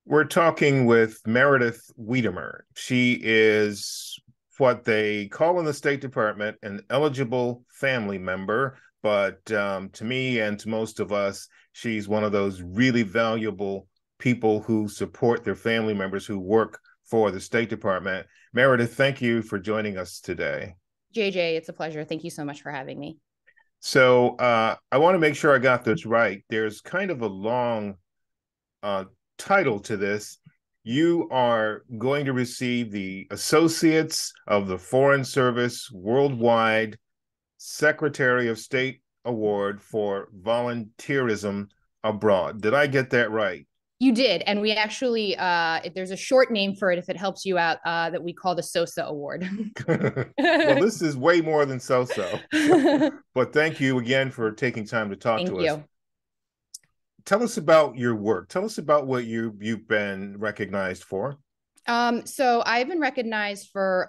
We're talking with Meredith Wiedemer. She is what they call in the State Department an eligible family member, but to me and to most of us, she's one of those really valuable people who support their family members who work for the State Department. Meredith, thank you for joining us today. JJ, it's a pleasure. Thank you so much for having me. So I want to make sure I got this right. There's kind of a long uh, title to this. You are going to receive the Associates of the Foreign Service Worldwide Secretary of State Award for Volunteerism Abroad. Did I get that right? You did. And we actually, there's a short name for it if it helps you out, that we call the SOSA Award. Well, this is way more than so-so. But thank you again for taking time to talk Thank to us. you. Tell us about your work. Tell us about what you've been recognized for. So I've been recognized for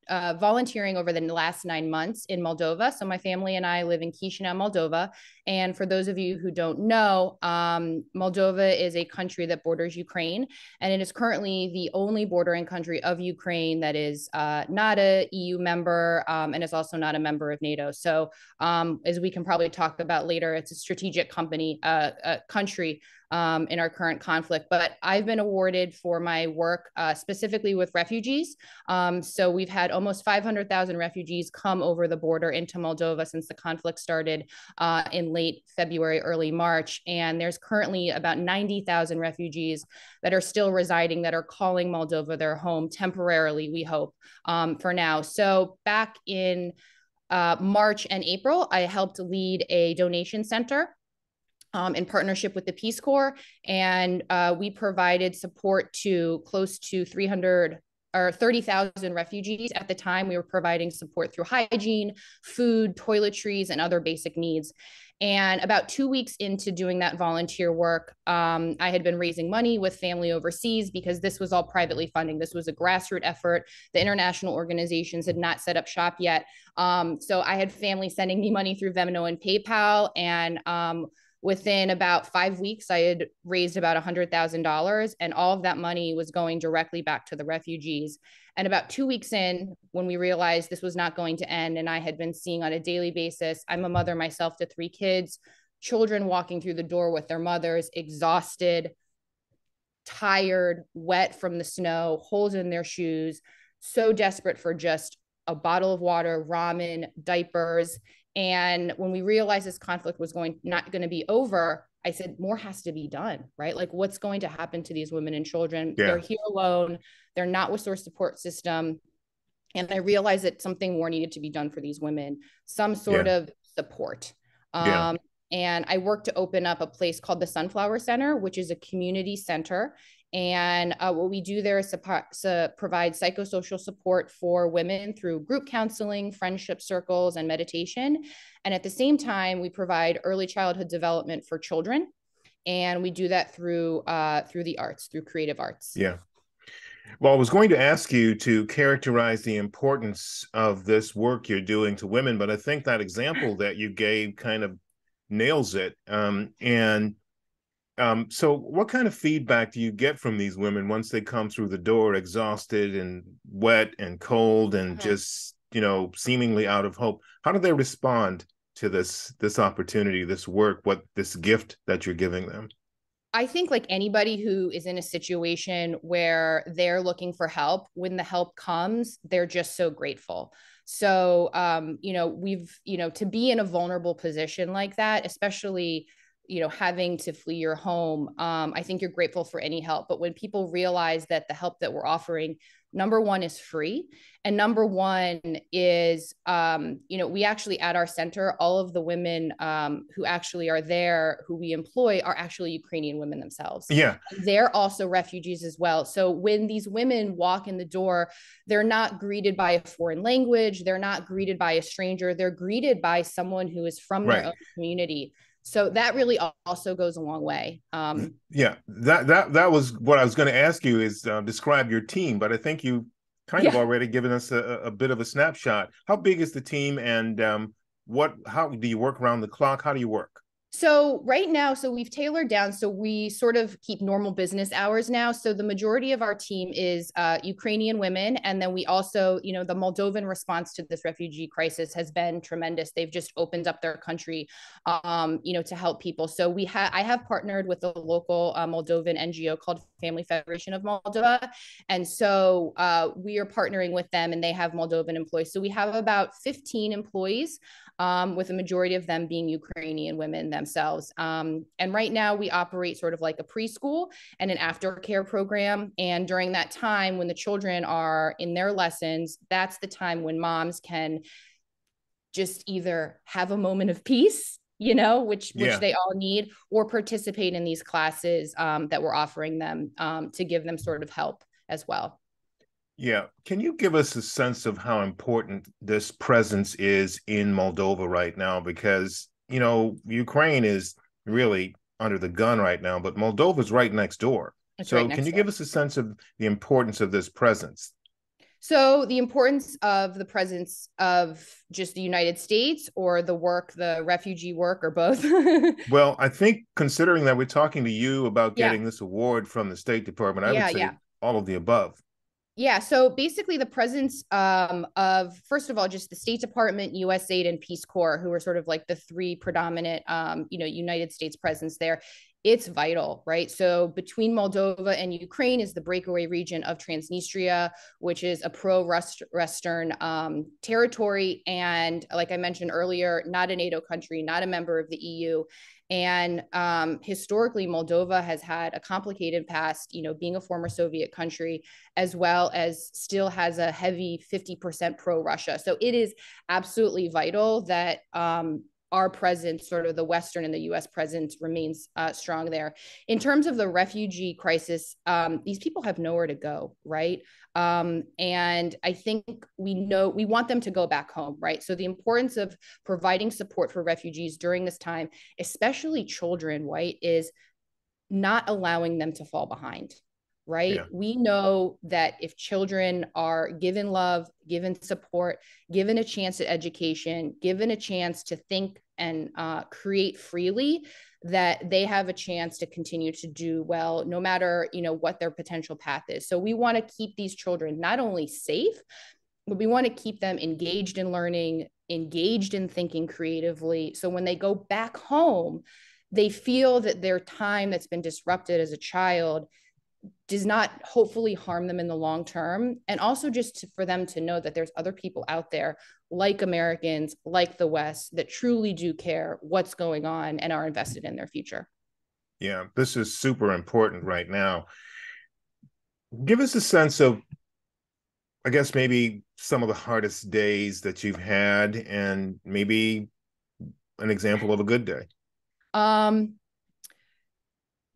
volunteering over the last 9 months in Moldova. So my family and I live in Chisinau, Moldova. And for those of you who don't know, Moldova is a country that borders Ukraine, and it is currently the only bordering country of Ukraine that is not a EU member, and is also not a member of NATO. So as we can probably talk about later, it's a strategic country in our current conflict. But I've been awarded for my work specifically with refugees. So we've had almost 500,000 refugees come over the border into Moldova since the conflict started in late February, early March. And there's currently about 90,000 refugees that are still residing, that are calling Moldova their home temporarily, we hope, for now. So back in March and April, I helped lead a donation center in partnership with the Peace Corps. And we provided support to close to 300 or 30,000 refugees. At the time, we were providing support through hygiene, food, toiletries, and other basic needs. And about 2 weeks into doing that volunteer work, I had been raising money with family overseas because this was all privately funding. This was a grassroots effort. The international organizations had not set up shop yet. So I had family sending me money through Venmo and PayPal. And within about 5 weeks, I had raised about $100,000, and all of that money was going directly back to the refugees. And about 2 weeks in, when we realized this was not going to end, and I had been seeing on a daily basis, I'm a mother myself to 3 kids, children walking through the door with their mothers, exhausted, tired, wet from the snow, holes in their shoes, so desperate for just a bottle of water, ramen, diapers. And when we realized this conflict was not going to be over, I said, more has to be done, right? Like, what's going to happen to these women and children? They're Yeah, here alone. They're not with source support system. And I realized that something more needed to be done for these women, some sort yeah, of support. yeah. Um, and I worked to open up a place called the Sunflower Center, which is a community center. And what we do there is provide psychosocial support for women through group counseling, friendship circles, and meditation. And at the same time, we provide early childhood development for children. And we do that through the arts, through creative arts. Yeah. Well, I was going to ask you to characterize the importance of this work you're doing to women, but I think that example that you gave kind of nails it. So what kind of feedback do you get from these women once they come through the door exhausted and wet and cold and Mhm. just, seemingly out of hope? How do they respond to this opportunity, this work, this gift that you're giving them? I think, like anybody who is in a situation where they're looking for help, when the help comes, they're just so grateful. So, to be in a vulnerable position like that, especially, having to flee your home, I think you're grateful for any help. But when people realize that the help that we're offering, number one, is free, and number one is, we actually, at our center, all of the women who actually are there, who we employ, are actually Ukrainian women themselves. Yeah, They're also refugees as well. So when these women walk in the door, they're not greeted by a foreign language. They're not greeted by a stranger. They're greeted by someone who is from their right. own community. So that really also goes a long way. Yeah, that was what I was going to ask you is describe your team, but I think you kind of Yeah. already given us a bit of a snapshot. How big is the team, and how do you work around the clock? How do you work? So right now, so we've tailored down, so we sort of keep normal business hours now. So the majority of our team is Ukrainian women. And then we also, the Moldovan response to this refugee crisis has been tremendous. They've just opened up their country, to help people. So I have partnered with a local Moldovan NGO called Family Federation of Moldova. And so we are partnering with them, and they have Moldovan employees. So we have about 15 employees, with a majority of them being Ukrainian women themselves. And right now we operate sort of like a preschool and an aftercare program. And during that time, when the children are in their lessons, that's the time when moms can just either have a moment of peace, which they all need, or participate in these classes that we're offering them, to give them sort of help as well. Yeah. Can you give us a sense of how important this presence is in Moldova right now? Because, Ukraine is really under the gun right now, but Moldova is right next door. It's right So next can you door. give us a sense of the importance of this presence? So the importance of the presence of just the United States, or the work, the refugee work, or both? Well, I think considering that we're talking to you about Yeah. getting this award from the State Department, I would Yeah. say Yeah. all of the above. Yeah, so basically the presence of, first of all, just the State Department, USAID, and Peace Corps, who are sort of like the three predominant, United States presence there. It's vital, right? So between Moldova and Ukraine is the breakaway region of Transnistria, which is a pro-Western territory. And like I mentioned earlier, not a NATO country, not a member of the EU. And historically, Moldova has had a complicated past, being a former Soviet country, as well as still has a heavy 50% pro-Russia. So it is absolutely vital that our presence, sort of the Western and the US presence, remains strong there. In terms of the refugee crisis, these people have nowhere to go, right? And I think we want them to go back home, right? So the importance of providing support for refugees during this time, especially children, right, is not allowing them to fall behind, right? Yeah. We know that if children are given love, given support, given a chance at education, given a chance to think and create freely, that they have a chance to continue to do well, no matter, what their potential path is. So we want to keep these children not only safe, but we want to keep them engaged in learning, engaged in thinking creatively. So when they go back home, they feel that their time that's been disrupted as a child does not hopefully harm them in the long term. And also just for them to know that there's other people out there, like Americans, like the West, that truly do care what's going on and are invested in their future. Yeah, this is super important right now. Give us a sense of, I guess, maybe some of the hardest days that you've had, and maybe an example of a good day.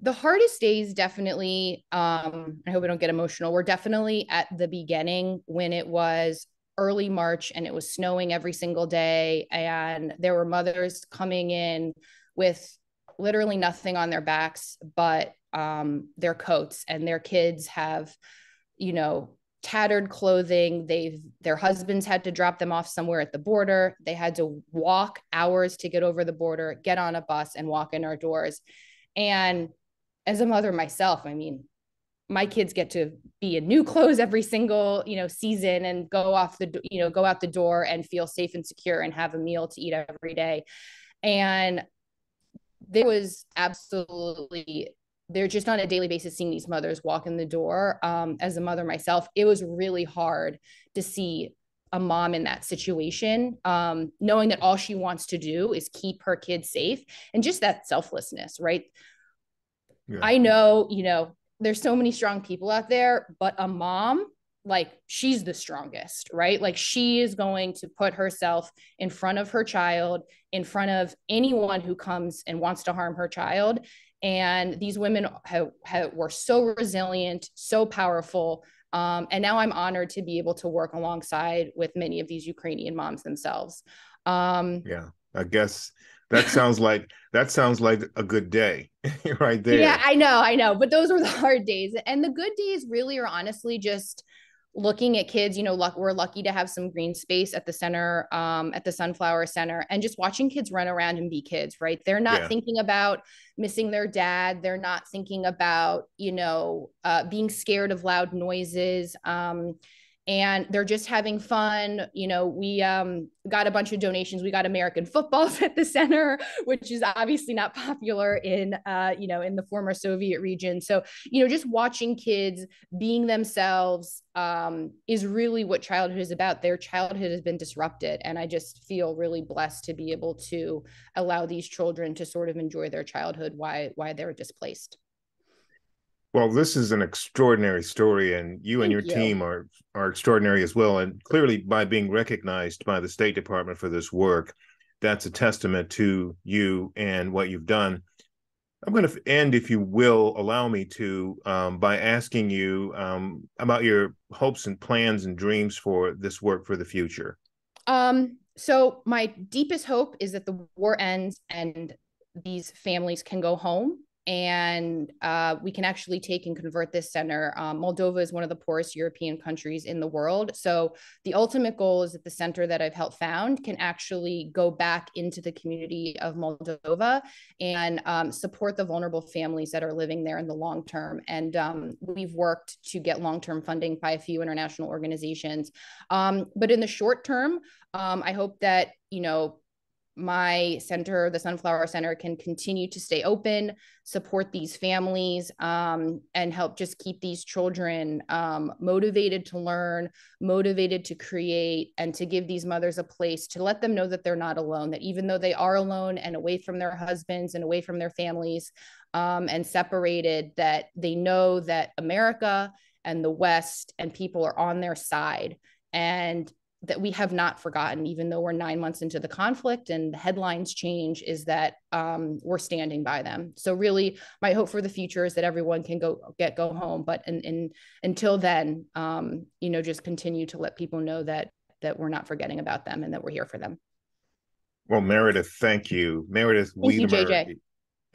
The hardest days, definitely, I hope I don't get emotional, were definitely at the beginning, when it was early March and it was snowing every single day, and there were mothers coming in with literally nothing on their backs but their coats, and their kids have, tattered clothing. Their husbands had to drop them off somewhere at the border. They had to walk hours to get over the border, get on a bus, and walk in our doors. And as a mother myself, I mean, my kids get to be in new clothes every single, season, and go out the door and feel safe and secure and have a meal to eat every day. And there was absolutely, they're just on a daily basis seeing these mothers walk in the door. As a mother myself, it was really hard to see a mom in that situation, knowing that all she wants to do is keep her kids safe, and just that selflessness, right? Yeah. I know, there's so many strong people out there, but a mom, like, she's the strongest, right? Like, she is going to put herself in front of her child, in front of anyone who comes and wants to harm her child. And these women were so resilient, so powerful. And now I'm honored to be able to work alongside with many of these Ukrainian moms themselves. Yeah, I guess that sounds like a good day right Yeah, there. I know. But those were the hard days. And the good days really are honestly just looking at kids, we're lucky to have some green space at the center, at the Sunflower Center, and just watching kids run around and be kids, right? They're not thinking about missing their dad. They're not thinking about, being scared of loud noises. And they're just having fun. We got a bunch of donations. We got American footballs at the center, which is obviously not popular in, in the former Soviet region. So, just watching kids being themselves is really what childhood is about. Their childhood has been disrupted. And I just feel really blessed to be able to allow these children to sort of enjoy their childhood while they're displaced. Well, this is an extraordinary story, and you and your team are extraordinary as well. And clearly, by being recognized by the State Department for this work, that's a testament to you and what you've done. I'm going to end, if you will, allow me to, by asking you about your hopes and plans and dreams for this work for the future. So my deepest hope is that the war ends and these families can go home, and we can actually take and convert this center. Moldova is one of the poorest European countries in the world. So the ultimate goal is that the center that I've helped found can actually go back into the community of Moldova and support the vulnerable families that are living there in the long term. And we've worked to get long-term funding by a few international organizations. But in the short term, I hope that, my center, the Sunflower Center, can continue to stay open, support these families, and help just keep these children motivated to learn, motivated to create, and to give these mothers a place to let them know that they're not alone, that even though they are alone and away from their husbands and away from their families and separated, that they know that America and the West and people are on their side, and that we have not forgotten, even though we're 9 months into the conflict and the headlines change, is that we're standing by them. So really, my hope for the future is that everyone can go home. But until then, just continue to let people know that we're not forgetting about them and that we're here for them. Well, Meredith, thank you. Meredith Wiedemer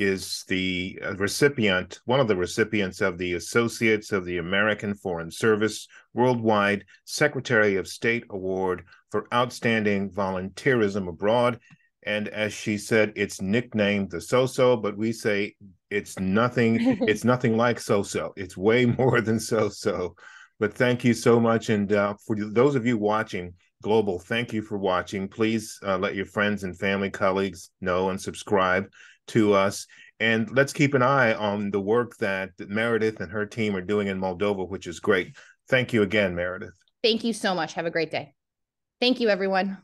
is the recipient, one of the recipients of the Associates of the American Foreign Service Worldwide Secretary of State Award for Outstanding Volunteerism Abroad. And as she said, it's nicknamed the So-So, but we say it's nothing like So-So. It's way more than So-So. But thank you so much. And for those of you watching Global, thank you for watching. Please let your friends and family, colleagues know and subscribe to us. And let's keep an eye on the work that Meredith and her team are doing in Moldova, which is great. Thank you again, Meredith. Thank you so much. Have a great day. Thank you, everyone.